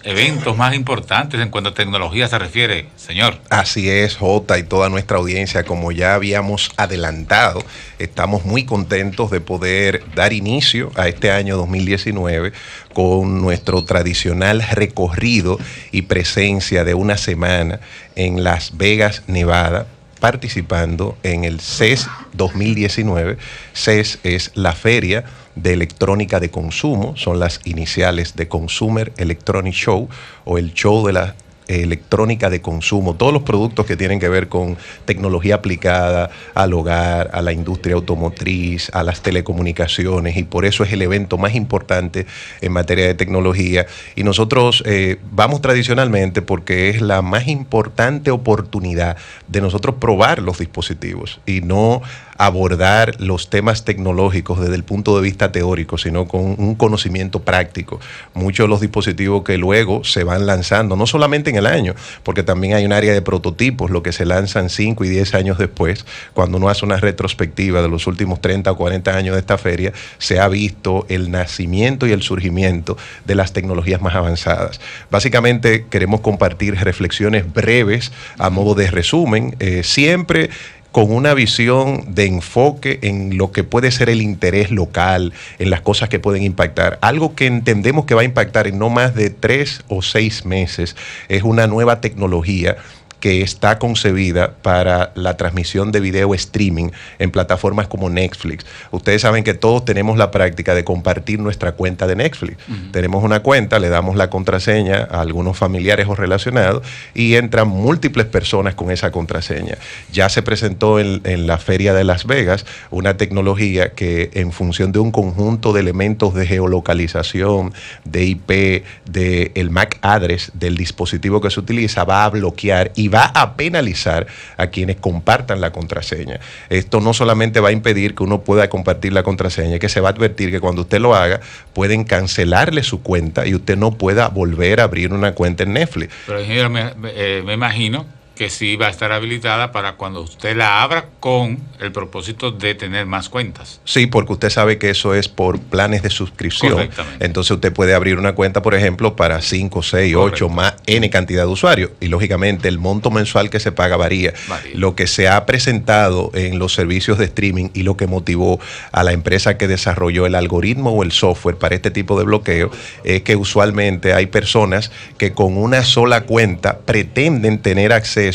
los eventos más importantes en cuanto a tecnología se refiere, señor. Así es, Jota, y toda nuestra audiencia, como ya habíamos adelantado, estamos muy contentos de poder dar inicio a este año 2019 con nuestro tradicional recorrido y presencia de una semana en Las Vegas, Nevada, participando en el CES 2019. CES es la feria de electrónica de consumo, son las iniciales de Consumer Electronic Show, o el show de la electrónica de consumo, todos los productos que tienen que ver con tecnología aplicada al hogar, a la industria automotriz, a las telecomunicaciones, y por eso es el evento más importante en materia de tecnología. Y nosotros vamos tradicionalmente porque es la más importante oportunidad de nosotros probar los dispositivos y no abordar los temas tecnológicos desde el punto de vista teórico, sino con un conocimiento práctico. Muchos de los dispositivos que luego se van lanzando, no solamente en el año, porque también hay un área de prototipos, lo que se lanzan 5 y 10 años después. Cuando uno hace una retrospectiva de los últimos 30 o 40 años de esta feria, se ha visto el nacimiento y el surgimiento de las tecnologías más avanzadas. Básicamente queremos compartir reflexiones breves a modo de resumen, siempre con una visión de enfoque en lo que puede ser el interés local, en las cosas que pueden impactar. Algo que entendemos que va a impactar en no más de 3 o 6 meses es una nueva tecnología que está concebida para la transmisión de video streaming en plataformas como Netflix. Ustedes saben que todos tenemos la práctica de compartir nuestra cuenta de Netflix. Tenemos una cuenta, le damos la contraseña a algunos familiares o relacionados y entran múltiples personas con esa contraseña. Ya se presentó en la Feria de Las Vegas una tecnología que, en función de un conjunto de elementos de geolocalización, de IP, del MAC address del dispositivo que se utiliza, va a bloquear y va a penalizar a quienes compartan la contraseña. Esto no solamente va a impedir que uno pueda compartir la contraseña, que se va a advertir que cuando usted lo haga, pueden cancelarle su cuenta y usted no pueda volver a abrir una cuenta en Netflix. Pero, ingeniero, me imagino que sí va a estar habilitada para cuando usted la abra con el propósito de tener más cuentas. Sí, porque usted sabe que eso es por planes de suscripción. Correctamente. Entonces usted puede abrir una cuenta, por ejemplo, para 5, 6, 8, más N cantidad de usuarios. Y lógicamente el monto mensual que se paga varía. Lo que se ha presentado en los servicios de streaming y lo que motivó a la empresa que desarrolló el algoritmo o el software para este tipo de bloqueo es que usualmente hay personas que con una sola cuenta pretenden tener acceso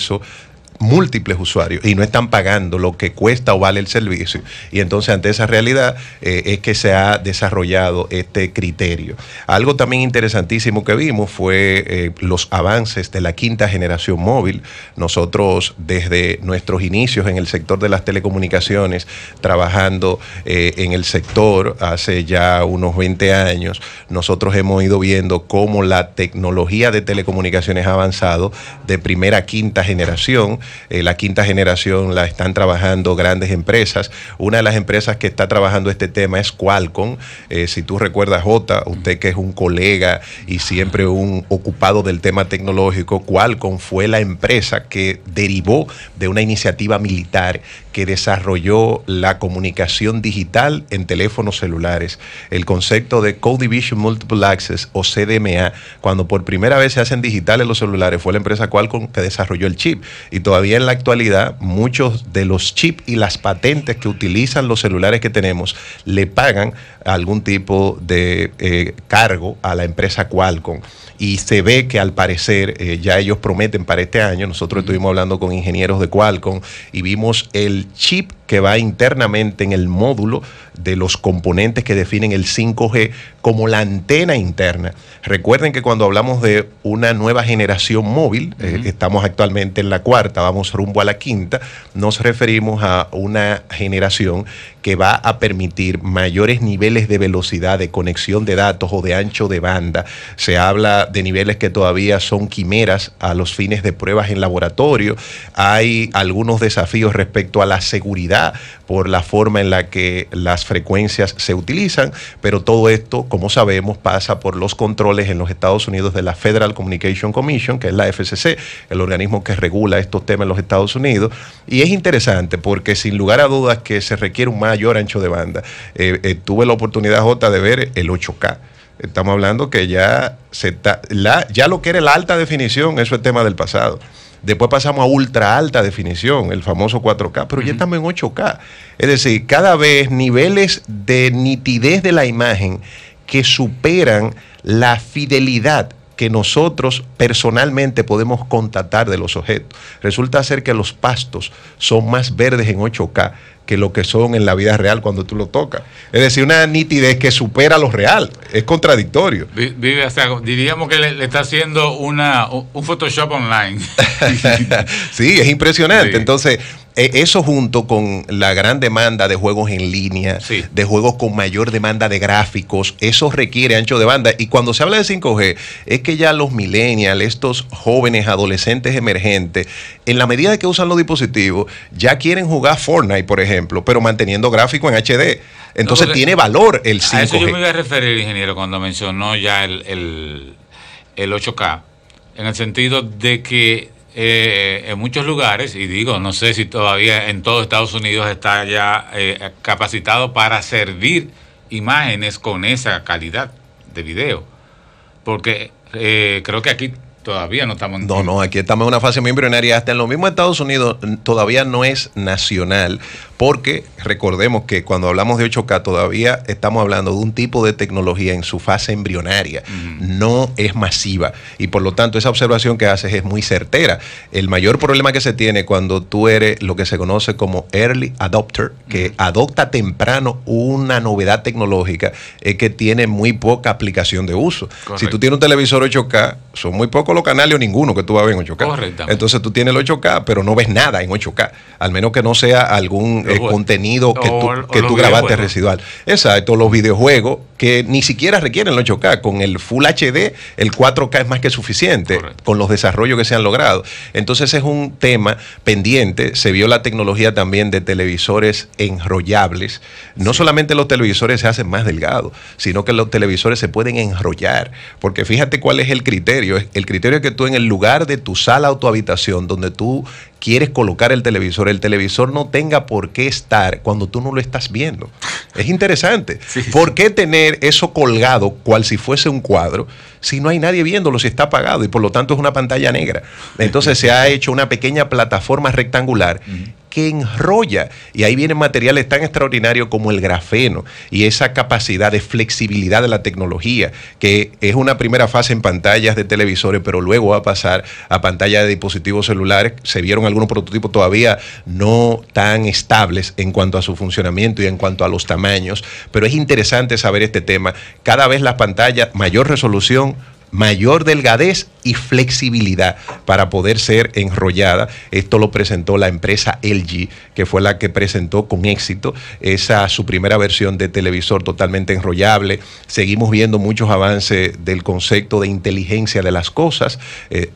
múltiples usuarios y no están pagando lo que cuesta o vale el servicio, y entonces ante esa realidad es que se ha desarrollado este criterio. Algo también interesantísimo que vimos fue los avances de la quinta generación móvil. Nosotros desde nuestros inicios en el sector de las telecomunicaciones, trabajando en el sector hace ya unos 20 años, nosotros hemos ido viendo cómo la tecnología de telecomunicaciones ha avanzado de primera a quinta generación. La quinta generación la están trabajando grandes empresas. Una de las empresas que está trabajando este tema es Qualcomm. Si tú recuerdas, Jota, usted que es un colega y siempre un ocupado del tema tecnológico, Qualcomm fue la empresa que derivó de una iniciativa militar que desarrolló la comunicación digital en teléfonos celulares. El concepto de Code Division Multiple Access, o CDMA, cuando por primera vez se hacen digitales los celulares, fue la empresa Qualcomm que desarrolló el chip. Y todavía en la actualidad, muchos de los chips y las patentes que utilizan los celulares que tenemos le pagan algún tipo de cargo a la empresa Qualcomm. Y se ve que al parecer ya ellos prometen para este año. Nosotros estuvimos hablando con ingenieros de Qualcomm y vimos el chip que va internamente en el módulo de los componentes que definen el 5G como la antena interna. Recuerden que cuando hablamos de una nueva generación móvil, estamos actualmente en la cuarta, vamos rumbo a la quinta, nos referimos a una generación que va a permitir mayores niveles de velocidad de conexión de datos o de ancho de banda. Se habla de niveles que todavía son quimeras a los fines de pruebas en laboratorio. Hay algunos desafíos respecto a la seguridad por la forma en la que las frecuencias se utilizan, pero todo esto, como sabemos, pasa por los controles en los Estados Unidos de la Federal Communication Commission, que es la FCC, el organismo que regula estos temas en los Estados Unidos. Y es interesante porque sin lugar a dudas que se requiere un mayor ancho de banda. Tuve la oportunidad, Jota, de ver el 8K. Estamos hablando que ya ya lo que era la alta definición, eso es tema del pasado. Después pasamos a ultra alta definición, el famoso 4K, pero ya estamos en 8K. Es decir, cada vez niveles de nitidez de la imagen que superan la fidelidad que nosotros personalmente podemos constatar de los objetos. Resulta ser que los pastos son más verdes en 8K que lo que son en la vida real cuando tú lo tocas. Es decir, una nitidez que supera lo real. Es contradictorio. Vive hasta, diríamos que le está haciendo un Photoshop online. Sí, es impresionante. Sí. Entonces, eso junto con la gran demanda de juegos en línea, sí, de juegos con mayor demanda de gráficos, eso requiere ancho de banda. Y cuando se habla de 5G, es que ya los millennials, estos jóvenes adolescentes emergentes, en la medida que usan los dispositivos, ya quieren jugar Fortnite, por ejemplo, pero manteniendo gráfico en HD. Entonces tiene valor el 5G. A eso yo me iba a referir, ingeniero, cuando mencionó ya el 8K, en el sentido de que en muchos lugares, y digo, no sé si todavía en todo Estados Unidos está ya capacitado para servir imágenes con esa calidad de video, porque creo que aquí todavía no estamos... No, aquí estamos en una fase muy embrionaria. Hasta en los mismos Estados Unidos todavía no es nacional, porque recordemos que cuando hablamos de 8K todavía estamos hablando de un tipo de tecnología en su fase embrionaria, no es masiva, y por lo tanto esa observación que haces es muy certera. El mayor problema que se tiene cuando tú eres lo que se conoce como early adopter, que adopta temprano una novedad tecnológica, es que tiene muy poca aplicación de uso. Correcto. Si tú tienes un televisor 8K, son muy pocos los canales o ninguno que tú vas a ver en 8K. Entonces tú tienes el 8K, pero no ves nada en 8K, al menos que no sea algún contenido que tú grabaste residual. Exacto, los videojuegos que ni siquiera requieren el 8K. Con el Full HD, el 4K es más que suficiente. Correcto. Con los desarrollos que se han logrado. Entonces es un tema pendiente. Se vio la tecnología también de televisores enrollables. No solamente los televisores se hacen más delgados, sino que los televisores se pueden enrollar. Porque fíjate cuál es el criterio. El criterio es que tú en el lugar de tu sala o tu habitación donde tú quieres colocar el televisor no tenga por qué estar cuando tú no lo estás viendo. Es interesante. Sí. ¿Por qué tener eso colgado cual si fuese un cuadro si no hay nadie viéndolo, si está apagado y por lo tanto es una pantalla negra? Entonces se ha hecho una pequeña plataforma rectangular que enrolla, y ahí vienen materiales tan extraordinarios como el grafeno y esa capacidad de flexibilidad de la tecnología, que es una primera fase en pantallas de televisores, pero luego va a pasar a pantallas de dispositivos celulares. Se vieron algunos prototipos todavía no tan estables en cuanto a su funcionamiento y en cuanto a los tamaños, pero es interesante saber este tema. Cada vez las pantallas, mayor resolución, mayor delgadez y flexibilidad para poder ser enrollada. Esto lo presentó la empresa LG, que fue la que presentó con éxito su primera versión de televisor totalmente enrollable. Seguimos viendo muchos avances del concepto de inteligencia de las cosas,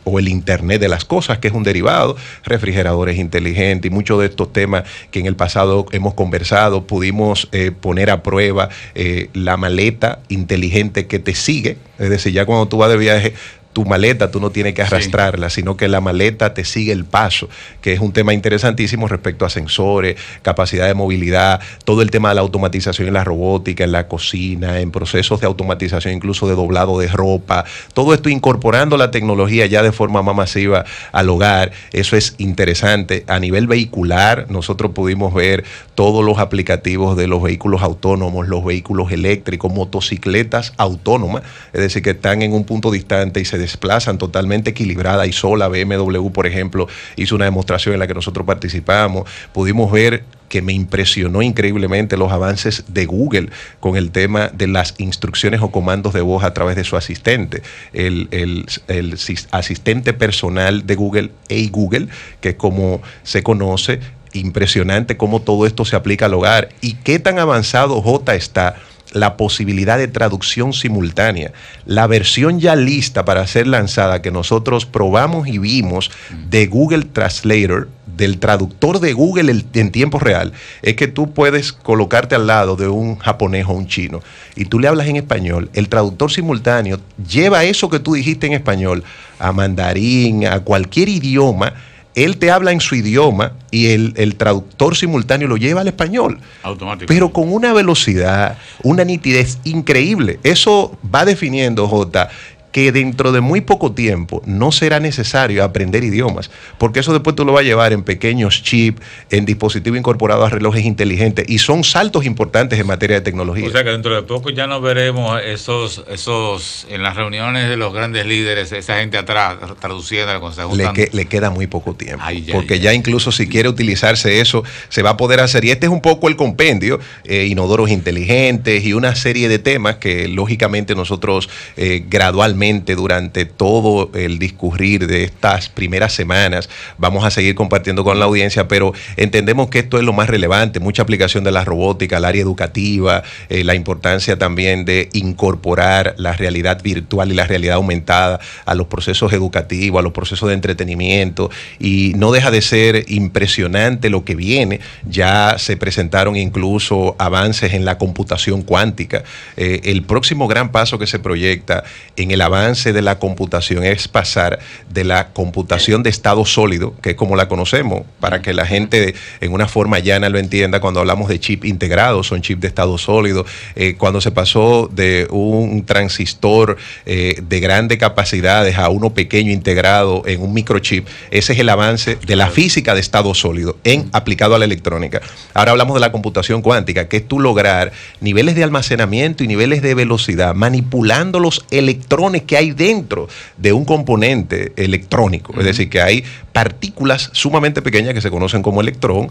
o el Internet de las cosas, que es un derivado, refrigeradores inteligentes y muchos de estos temas que en el pasado hemos conversado. Pudimos poner a prueba la maleta inteligente que te sigue, es decir, ya cuando tú vas de viaje, tu maleta tú no tienes que arrastrarla, sino que la maleta te sigue el paso, que es un tema interesantísimo respecto a sensores, capacidad de movilidad, todo el tema de la automatización en la robótica, en la cocina, en procesos de automatización incluso de doblado de ropa, todo esto incorporando la tecnología ya de forma más masiva al hogar. Eso es interesante. A nivel vehicular, nosotros pudimos ver todos los aplicativos de los vehículos autónomos, los vehículos eléctricos, motocicletas autónomas, es decir, que están en un punto distante y se desplazan totalmente equilibrada y sola. BMW, por ejemplo, hizo una demostración en la que nosotros participamos. Pudimos ver, que me impresionó increíblemente, los avances de Google con el tema de las instrucciones o comandos de voz a través de su asistente. El asistente personal de Google, Hey Google, que es como se conoce. Impresionante cómo todo esto se aplica al hogar y qué tan avanzado, J, está la posibilidad de traducción simultánea. La versión ya lista para ser lanzada que nosotros probamos y vimos de Google Translator, del traductor de Google en tiempo real, es que tú puedes colocarte al lado de un japonés o un chino y tú le hablas en español. El traductor simultáneo lleva eso que tú dijiste en español a mandarín, a cualquier idioma, él te habla en su idioma y el traductor simultáneo lo lleva al español. Automáticamente. Pero con una velocidad, una nitidez increíble. Eso va definiendo, Jota, que dentro de muy poco tiempo no será necesario aprender idiomas, porque eso después tú lo vas a llevar en pequeños chips, en dispositivos incorporados a relojes inteligentes, y son saltos importantes en materia de tecnología. O sea que dentro de poco ya no veremos esos en las reuniones de los grandes líderes, esa gente atrás traduciendo, cuando se ajustan. Le queda muy poco tiempo, porque ya incluso si quiere utilizarse eso, se va a poder hacer, y este es un poco el compendio, inodoros inteligentes y una serie de temas que lógicamente nosotros gradualmente durante todo el discurrir de estas primeras semanas vamos a seguir compartiendo con la audiencia, pero entendemos que esto es lo más relevante, mucha aplicación de la robótica, el área educativa, la importancia también de incorporar la realidad virtual y la realidad aumentada a los procesos educativos, a los procesos de entretenimiento, y no deja de ser impresionante lo que viene. Ya se presentaron incluso avances en la computación cuántica. El próximo gran paso que se proyecta en el avance de la computación es pasar de la computación de estado sólido, que es como la conocemos, para que la gente en una forma llana lo entienda, cuando hablamos de chip integrados, son chips de estado sólido, cuando se pasó de un transistor de grandes capacidades a uno pequeño integrado en un microchip, ese es el avance de la física de estado sólido aplicado a la electrónica. Ahora hablamos de la computación cuántica, que es tú lograr niveles de almacenamiento y niveles de velocidad manipulando los electrones que hay dentro de un componente electrónico. Es decir, que hay partículas sumamente pequeñas que se conocen como electrón,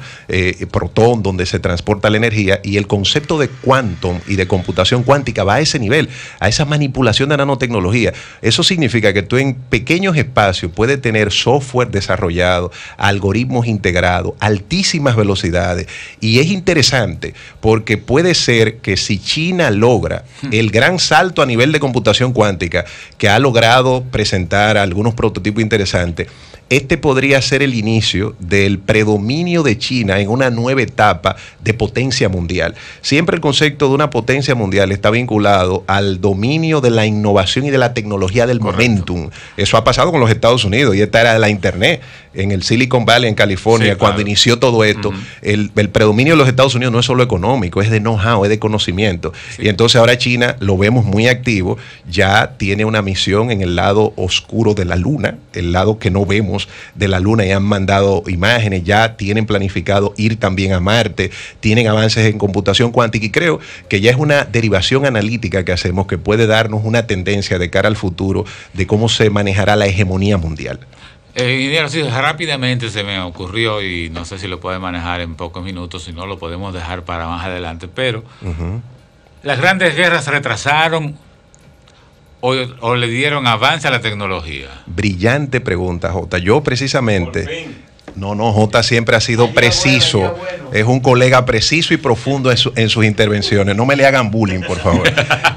protón, donde se transporta la energía, y el concepto de quantum y de computación cuántica va a ese nivel, a esa manipulación de nanotecnología. Eso significa que tú en pequeños espacios puedes tener software desarrollado, algoritmos integrados, altísimas velocidades, y es interesante porque puede ser que si China logra el gran salto a nivel de computación cuántica, que ha logrado presentar algunos prototipos interesantes, este podría ser el inicio del predominio de China en una nueva etapa de potencia mundial. Siempre el concepto de una potencia mundial está vinculado al dominio de la innovación y de la tecnología del momentum. Eso ha pasado con los Estados Unidos, y esta era de la Internet. En el Silicon Valley, en California, cuando inició todo esto, el predominio de los Estados Unidos no es solo económico, es de know-how, es de conocimiento. Y entonces ahora China lo vemos muy activo, ya tiene una misión en el lado oscuro de la Luna, el lado que no vemos de la Luna, y han mandado imágenes, ya tienen planificado ir también a Marte, tienen avances en computación cuántica, y creo que ya es una derivación analítica que hacemos que puede darnos una tendencia de cara al futuro de cómo se manejará la hegemonía mundial. Ingeniero, sí, rápidamente se me ocurrió, y no sé si lo puede manejar en pocos minutos, si no lo podemos dejar para más adelante, pero las grandes guerras se retrasaron o le dieron avance a la tecnología. Brillante pregunta, Jota. Yo precisamente... No, Jota siempre ha sido preciso. Es un colega preciso y profundo en sus intervenciones. No me le hagan bullying, por favor.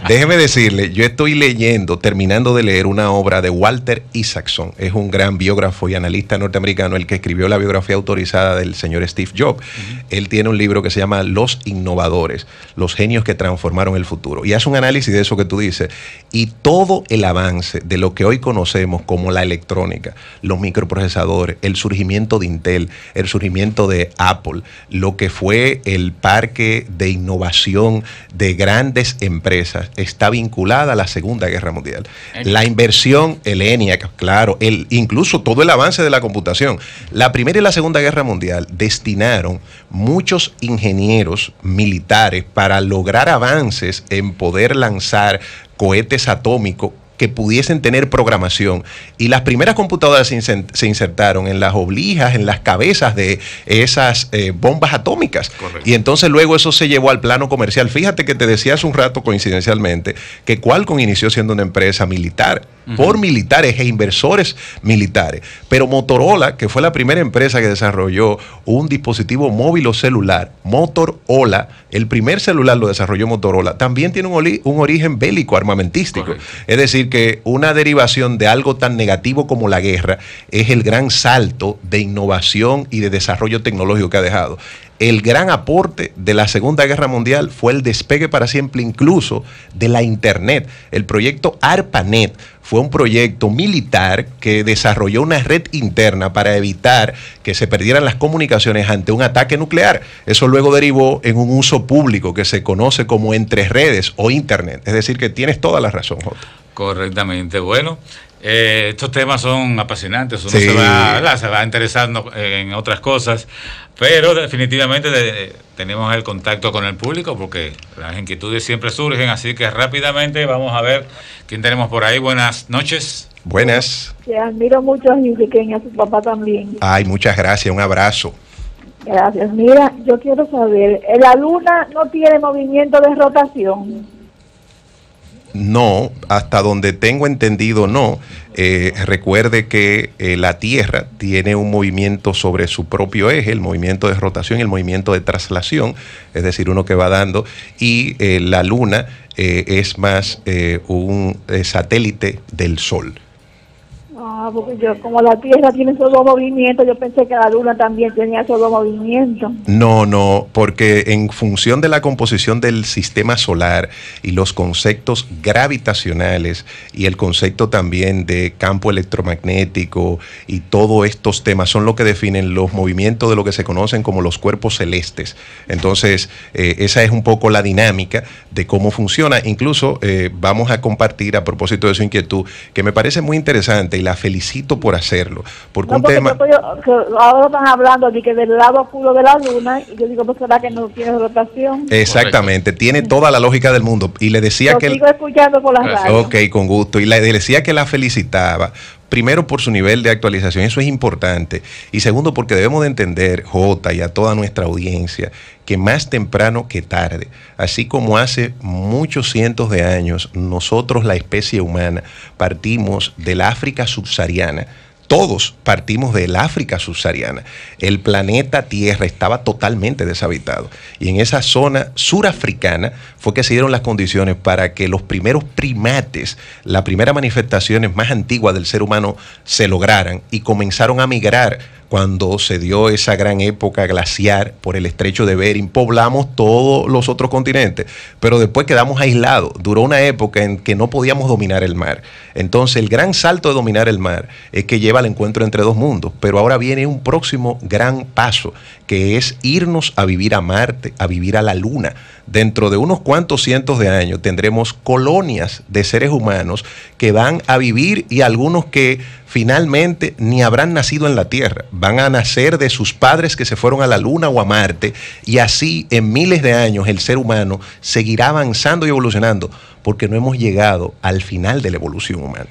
Déjeme decirle, yo estoy terminando de leer una obra de Walter Isaacson. Es un gran biógrafo y analista norteamericano, el que escribió la biografía autorizada del señor Steve Jobs. Él tiene un libro que se llama Los Innovadores, los genios que transformaron el futuro. Y hace un análisis de eso que tú dices. Y todo el avance de lo que hoy conocemos como la electrónica, los microprocesadores, el surgimiento de Intel, el surgimiento de Apple, lo que fue el parque de innovación de grandes empresas, está vinculada a la Segunda Guerra Mundial. La inversión, el ENIAC, claro, incluso todo el avance de la computación. La Primera y la Segunda Guerra Mundial destinaron muchos ingenieros militares para lograr avances en poder lanzar cohetes atómicos que pudiesen tener programación, y las primeras computadoras se insertaron en las oblijas, en las cabezas de esas bombas atómicas. Correcto. Y entonces luego eso se llevó al plano comercial. Fíjate que te decía hace un rato coincidencialmente que Qualcomm inició siendo una empresa militar, por militares e inversores militares, pero Motorola, que fue la primera empresa que desarrolló un dispositivo móvil o celular, Motorola, el primer celular lo desarrolló Motorola, también tiene un origen bélico, armamentístico. Correcto. Es decir, que una derivación de algo tan negativo como la guerra es el gran salto de innovación y de desarrollo tecnológico que ha dejado. el gran aporte de la Segunda Guerra Mundial fue el despegue para siempre incluso de la Internet. El proyecto ARPANET fue un proyecto militar que desarrolló una red interna para evitar que se perdieran las comunicaciones ante un ataque nuclear. Eso luego derivó en un uso público que se conoce como entre redes o Internet. Es decir, que tienes toda la razón, Jota. Correctamente. Bueno, estos temas son apasionantes, uno sí. se va interesando en otras cosas, pero definitivamente tenemos el contacto con el público porque las inquietudes siempre surgen, así que rápidamente vamos a ver quién tenemos por ahí. Buenas noches. Buenas. Te admiro mucho a Enrique, a su papá también. Ay, muchas gracias, un abrazo. Gracias. Mira, yo quiero saber, ¿la luna no tiene movimiento de rotación? No, hasta donde tengo entendido no. Recuerde que la Tierra tiene un movimiento sobre su propio eje, el movimiento de rotación y el movimiento de traslación, es decir, uno que va dando, y la Luna es más un satélite del Sol. Porque yo, como la Tierra tiene esos dos movimientos, yo pensé que la Luna también tenía esos dos movimientos. No, porque en función de la composición del sistema solar y los conceptos gravitacionales y el concepto también de campo electromagnético y todos estos temas son lo que definen los movimientos de lo que se conocen como los cuerpos celestes. Entonces, esa es un poco la dinámica de cómo funciona. Incluso vamos a compartir, a propósito de su inquietud, que me parece muy interesante y la felicito por hacerlo, porque un tema... ahora están hablando de que del lado oscuro de la Luna, y yo digo, pues será que no tiene rotación. Exactamente, correcto. Tiene toda la lógica del mundo, y le decía que... sigo escuchando por las radios. Ok, con gusto, y le decía que la felicitaba, primero por su nivel de actualización, eso es importante, y segundo porque debemos de entender, Jota, y a toda nuestra audiencia, que más temprano que tarde, así como hace muchos cientos de años, nosotros, la especie humana, partimos del África subsahariana. Todos partimos del África subsahariana. El planeta Tierra estaba totalmente deshabitado. Y en esa zona surafricana fue que se dieron las condiciones para que los primeros primates, las primeras manifestaciones más antiguas del ser humano, se lograran y comenzaron a migrar. Cuando se dio esa gran época glaciar por el estrecho de Bering, poblamos todos los otros continentes, pero después quedamos aislados. Duró una época en que no podíamos dominar el mar. Entonces, el gran salto de dominar el mar es que lleva al encuentro entre dos mundos, pero ahora viene un próximo gran paso, que es irnos a vivir a Marte, a vivir a la Luna. Dentro de unos cuantos cientos de años tendremos colonias de seres humanos que van a vivir y algunos que finalmente ni habrán nacido en la Tierra, van a nacer de sus padres que se fueron a la Luna o a Marte, y así en miles de años el ser humano seguirá avanzando y evolucionando porque no hemos llegado al final de la evolución humana.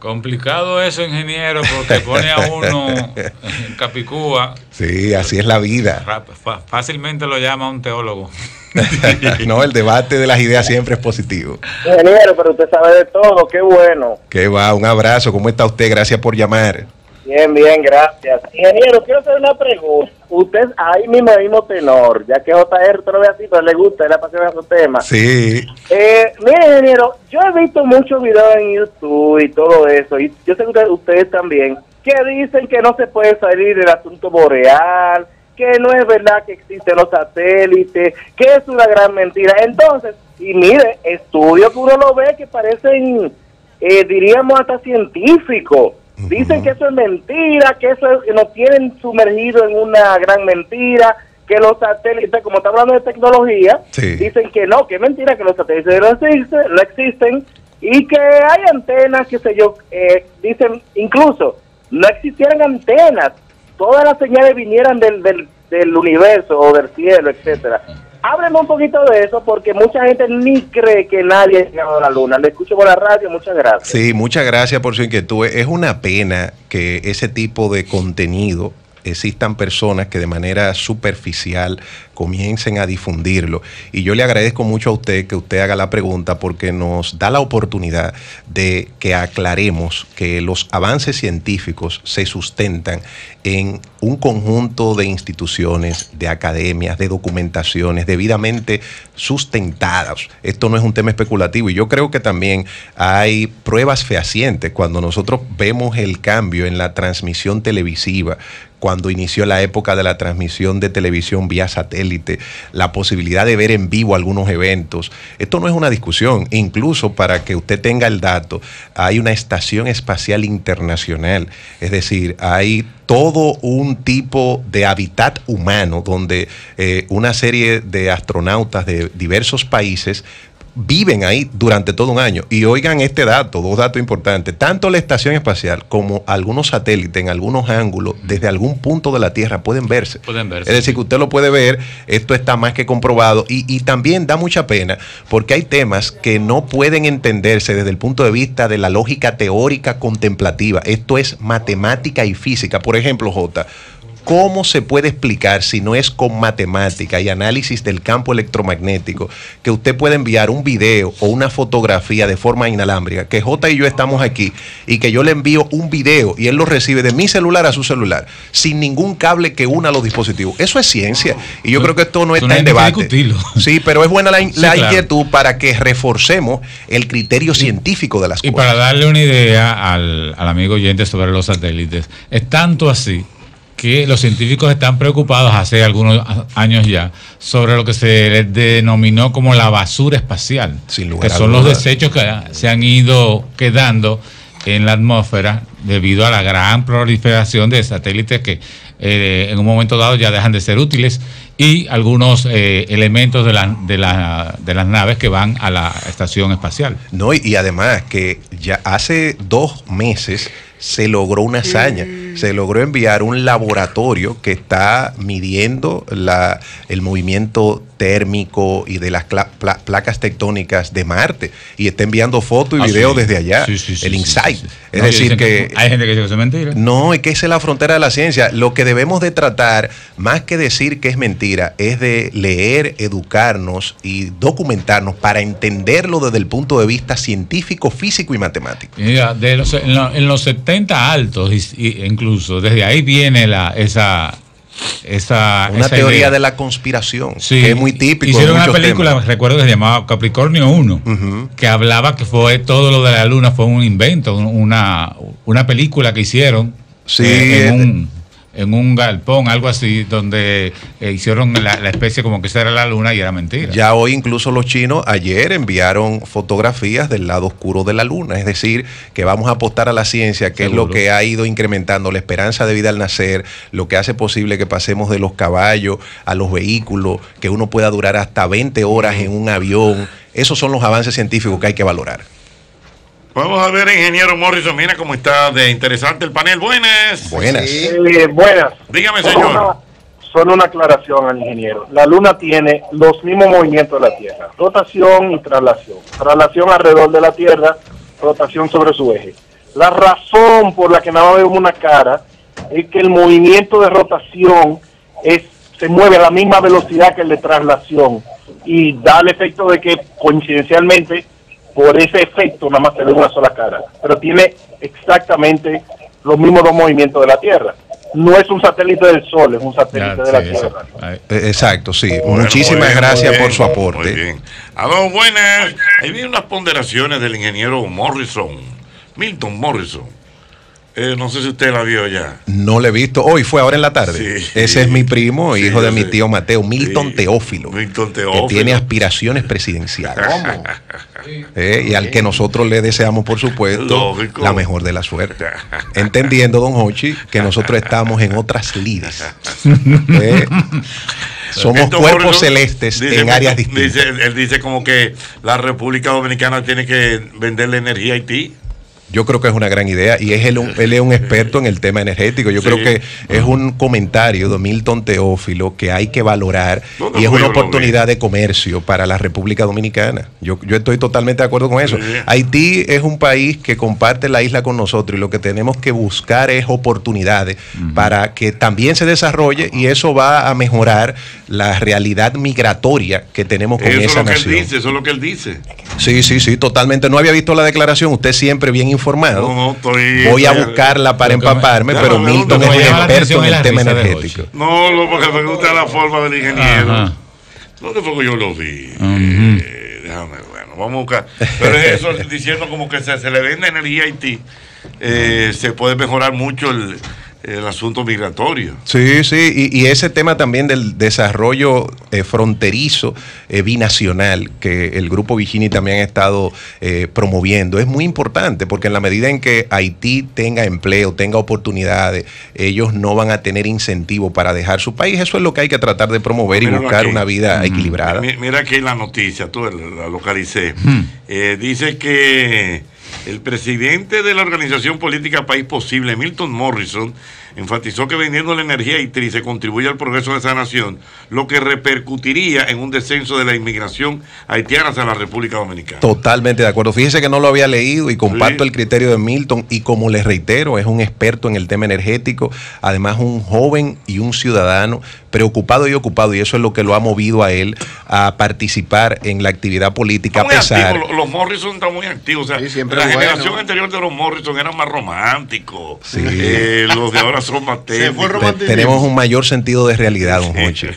Complicado eso, ingeniero, porque pone a uno en Capicúa. Sí, así es la vida. Fácilmente lo llama un teólogo. No, el debate de las ideas siempre es positivo. Ingeniero, pero usted sabe de todo, qué bueno. Qué va, un abrazo, ¿cómo está usted? Gracias por llamar. Bien, gracias. Ingeniero, quiero hacer una pregunta. Usted ahí mismo tenor, ya que JR usted lo ve así, pero le gusta, le apasiona su tema. Sí. Mire, ingeniero, yo he visto muchos videos en YouTube y todo eso, y yo sé que ustedes también, que dicen que no se puede salir del asunto boreal, que no es verdad que existen los satélites, que es una gran mentira. Entonces, y mire, estudios que uno lo ve que parecen, diríamos hasta científicos. Dicen que eso es mentira, que eso nos tienen sumergido en una gran mentira, que los satélites, como estamos hablando de tecnología, sí, dicen que no, que es mentira, que los satélites no existen, y que hay antenas, qué sé yo, dicen incluso, no existieran antenas, todas las señales vinieran del universo o del cielo, etcétera. Hábleme un poquito de eso, porque mucha gente ni cree que nadie ha llegado a la Luna. Le escucho por la radio, muchas gracias. Sí, muchas gracias por su inquietud. Es una pena que ese tipo de contenido existan personas que de manera superficial comiencen a difundirlo, y yo le agradezco mucho a usted que usted haga la pregunta, porque nos da la oportunidad de que aclaremos que los avances científicos se sustentan en un conjunto de instituciones, de academias, de documentaciones debidamente sustentadas. Esto no es un tema especulativo, y yo creo que también hay pruebas fehacientes cuando nosotros vemos el cambio en la transmisión televisiva cuando inició la época de la transmisión de televisión vía satélite, la posibilidad de ver en vivo algunos eventos. Esto no es una discusión. Incluso, para que usted tenga el dato, hay una estación espacial internacional. Es decir, hay todo un tipo de hábitat humano donde una serie de astronautas de diversos países viven ahí durante todo un año. Y oigan este dato, dos datos importantes. Tanto la estación espacial como algunos satélites en algunos ángulos, desde algún punto de la Tierra, pueden verse. Es decir, que usted lo puede ver, esto está más que comprobado. Y también da mucha pena porque hay temas que no pueden entenderse desde el punto de vista de la lógica teórica contemplativa. Esto es matemática y física. Por ejemplo, Jota, ¿cómo se puede explicar, si no es con matemática y análisis del campo electromagnético, que usted puede enviar un video o una fotografía de forma inalámbrica, que Jota y yo estamos aquí y que yo le envío un video y él lo recibe de mi celular a su celular sin ningún cable que una los dispositivos? Eso es ciencia y yo creo que esto no está en debate. Sí, pero es buena la inquietud para que reforcemos el criterio científico de las cosas. Y para darle una idea al amigo oyente sobre los satélites, es tanto así que los científicos están preocupados hace algunos años ya sobre lo que se les denominó como la basura espacial, que son los desechos que se han ido quedando en la atmósfera debido a la gran proliferación de satélites que en un momento dado ya dejan de ser útiles, y algunos elementos de las naves que van a la estación espacial. No, y además que ya hace 2 meses se logró una hazaña. Se logró enviar un laboratorio que está midiendo el movimiento térmico y de las placas tectónicas de Marte, y está enviando fotos y videos desde allá, el InSight. Es decir que hay gente que dice que eso es mentira. No, es que esa es la frontera de la ciencia. Lo que debemos de tratar, más que decir que es mentira, es de leer, educarnos y documentarnos para entenderlo desde el punto de vista científico, físico y matemático. Mira, en los 70 altos, y incluso desde ahí viene esa teoría idea de la conspiración, que es muy típico. Hicieron una película, recuerdo, que se llamaba Capricornio 1, que hablaba que fue todo lo de la luna fue un invento, una película que hicieron en un galpón, algo así, donde hicieron la especie como que esa era la luna y era mentira. Ya hoy incluso los chinos ayer enviaron fotografías del lado oscuro de la luna. Es decir, que vamos a apostar a la ciencia, que Seguro. Es lo que ha ido incrementando la esperanza de vida al nacer, lo que hace posible que pasemos de los caballos a los vehículos, que uno pueda durar hasta 20 horas en un avión. Esos son los avances científicos que hay que valorar. Vamos a ver, ingeniero Morrison, mira cómo está de interesante el panel. Buenas. Buenas. Sí, buenas. Dígame, señor. Solo una aclaración al ingeniero. La luna tiene los mismos movimientos de la Tierra: rotación y traslación. Traslación alrededor de la Tierra, rotación sobre su eje. La razón por la que nada más vemos una cara es que el movimiento de rotación se mueve a la misma velocidad que el de traslación, y da el efecto de que coincidencialmente por ese efecto nada más se ve una sola cara, pero tiene exactamente los mismos 2 movimientos de la Tierra. No es un satélite del Sol, es un satélite de la Tierra. Exacto, sí. Bueno, muchísimas gracias por su aporte. Muy bien. Aló, buenas. Ahí vienen unas ponderaciones del ingeniero Morrison, Milton Morrison. No sé si usted la vio ya. No la he visto. Hoy fue ahora en la tarde. Sí. Ese es mi primo, hijo de mi tío Mateo, Milton Teófilo. Milton Teófilo. Que tiene aspiraciones presidenciales. Y al que nosotros le deseamos, por supuesto, Lógico. La mejor de la suerte. Entendiendo, don Hochi, que nosotros estamos en otras lides. Somos cuerpos celestes en áreas distintas. Él dice como que la República Dominicana tiene que venderle energía a Haití. Yo creo que es una gran idea, y él es un experto en el tema energético. Yo creo que es un comentario de Milton Teófilo que hay que valorar, y es una oportunidad de comercio para la República Dominicana. Yo estoy totalmente de acuerdo con eso. Haití es un país que comparte la isla con nosotros, y lo que tenemos que buscar es oportunidades para que también se desarrolle, y eso va a mejorar la realidad migratoria que tenemos con esa nación. Eso es lo que él dice. Sí, totalmente. No había visto la declaración. Usted siempre bien informado. Voy a buscarla para empaparme, pero Milton es un experto en el tema energético. No, porque me gusta la forma del ingeniero. No, porque yo lo vi. Déjame, vamos a buscar. Pero es eso, diciendo como que se le vende energía a Haití. Se puede mejorar mucho el asunto migratorio. Sí, sí, y ese tema también del desarrollo fronterizo binacional que el Grupo Vigini también ha estado promoviendo es muy importante, porque en la medida en que Haití tenga empleo, tenga oportunidades, ellos no van a tener incentivo para dejar su país. Eso es lo que hay que tratar de promover y buscar aquí una vida equilibrada. Mira aquí la noticia, tú la localicé. Dice que el presidente de la organización política País Posible, Milton Morrison, enfatizó que vendiendo la energía Haití se contribuye al progreso de esa nación, lo que repercutiría en un descenso de la inmigración haitiana hacia la República Dominicana. Totalmente de acuerdo. Fíjese que no lo había leído y comparto el criterio de Milton, y como les reitero, es un experto en el tema energético, además un joven y un ciudadano preocupado y ocupado, y eso es lo que lo ha movido a él a participar en la actividad política. Muy a pesar activo, los Morrison están muy activos, o sea, sí, la generación anterior de los Morrison eran más románticos, sí. Los de ahora son más técnicos. Tenemos un mayor sentido de realidad, don Jochi,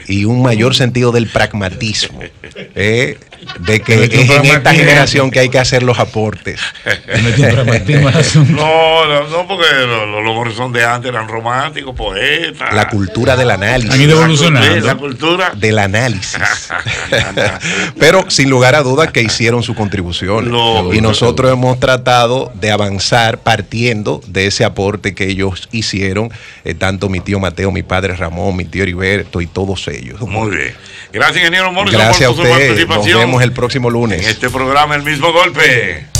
y un mayor sentido del pragmatismo, de que es en esta generación que hay que hacer los aportes. No, porque los Morrison de antes eran románticos, poetas. La cultura del análisis. Han ido evolucionando. La cultura del análisis. Pero sin lugar a dudas que hicieron su contribución. Y nosotros hemos tratado de avanzar partiendo de ese aporte que ellos hicieron, tanto mi tío Mateo, mi padre Ramón, mi tío Heriberto y todos ellos. Muy bien. Gracias, ingeniero Morrison, gracias por a usted. su participación. Nos vemos el próximo lunes. En este programa, El Mismo Golpe.